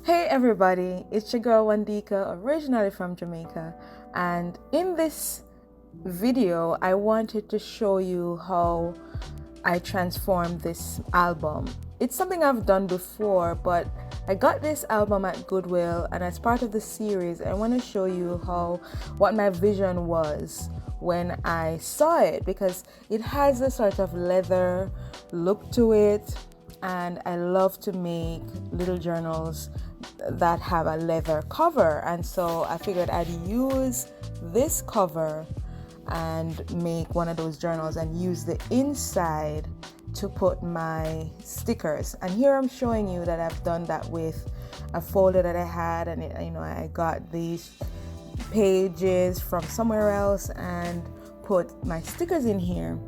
Hey everybody, it's your girl Wandika, originally from Jamaica, and in this video I wanted to show you how I transformed this album. It's something I've done before, but I got this album at Goodwill, and as part of the series I want to show you what my vision was when I saw it, because it has a sort of leather look to it, and I love to make little journals that have a leather cover, and so I figured I'd use this cover and make one of those journals and use the inside to put my stickers. And here I'm showing you that I've done that with a folder that I had, and I got these pages from somewhere else and put my stickers in here.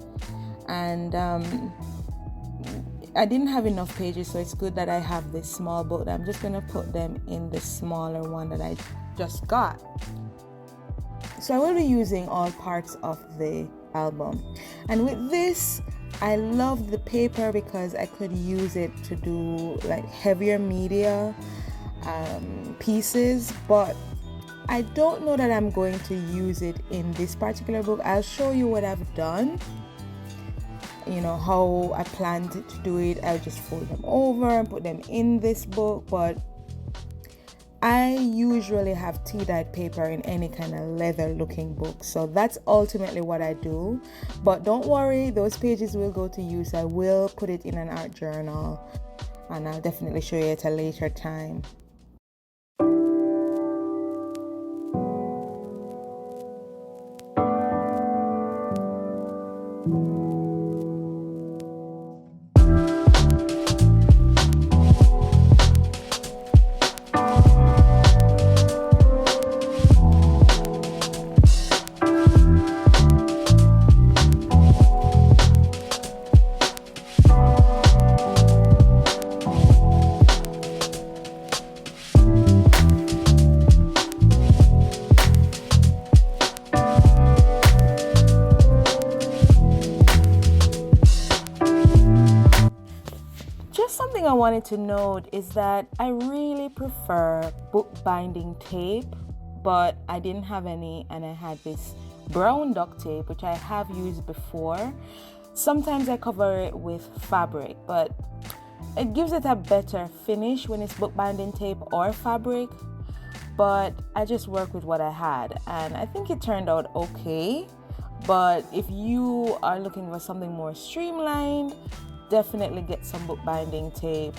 And I didn't have enough pages, so it's good that I have this small book. I'm just going to put them in the smaller one that I just got. So I will be using all parts of the album. And with this, I love the paper because I could use it to do like heavier media pieces, but I don't know that I'm going to use it in this particular book. I'll show you what I've done. How I planned to do it. I'll just fold them over and put them in this book, but I usually have tea-dyed paper in any kind of leather looking book, so that's ultimately what I do. But don't worry, those pages will go to use. I will put it in an art journal, and I'll definitely show you at a later time. Something I wanted to note is that I really prefer bookbinding tape, but I didn't have any, and I had this brown duct tape which I have used before. Sometimes I cover it with fabric, but it gives it a better finish when it's bookbinding tape or fabric. But I just worked with what I had, and I think it turned out okay. But if you are looking for something more streamlined, definitely get some bookbinding tape.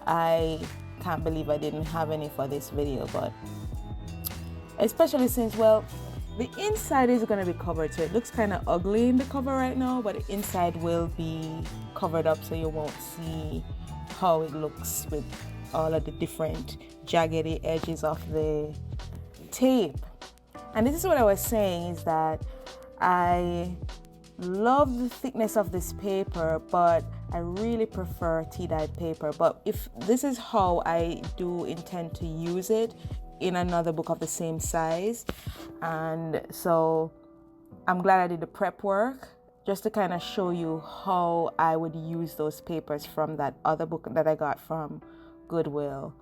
I can't believe I didn't have any for this video, but especially since, well, the inside is going to be covered, so it looks kind of ugly in the cover right now, but the inside will be covered up, so you won't see how it looks with all of the different jaggedy edges of the tape. And this is what I was saying, is that I love the thickness of this paper, but I really prefer tea-dyed paper. But if this is how I do intend to use it in another book of the same size, and so I'm glad I did the prep work just to kind of show you how I would use those papers from that other book that I got from Goodwill.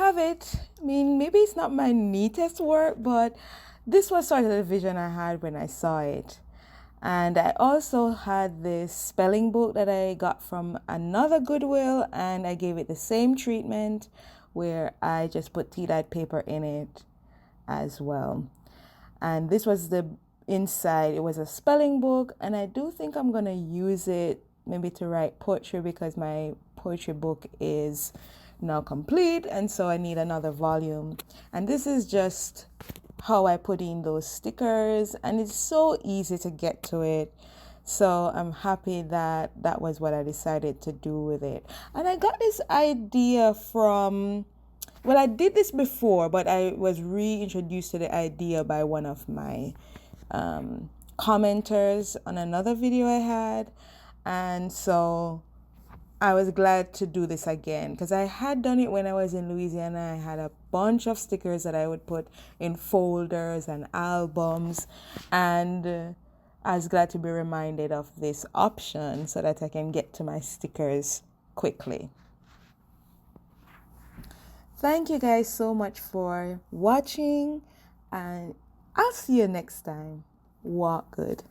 have it. I mean, maybe it's not my neatest work, but this was sort of the vision I had when I saw it. And I also had this spelling book that I got from another Goodwill, and I gave it the same treatment where I just put tea-dyed paper in it as well. And this was the inside. It was a spelling book, and I do think I'm going to use it maybe to write poetry because my poetry book is now complete, and so I need another volume. And this is just how I put in those stickers, and it's so easy to get to it. So I'm happy that that was what I decided to do with it. And I got this idea from, well, I did this before, but I was reintroduced to the idea by one of my commenters on another video I had. And so I was glad to do this again because I had done it when I was in Louisiana. I had a bunch of stickers that I would put in folders and albums, and I was glad to be reminded of this option so that I can get to my stickers quickly. Thank you guys so much for watching, and I'll see you next time. Walk good.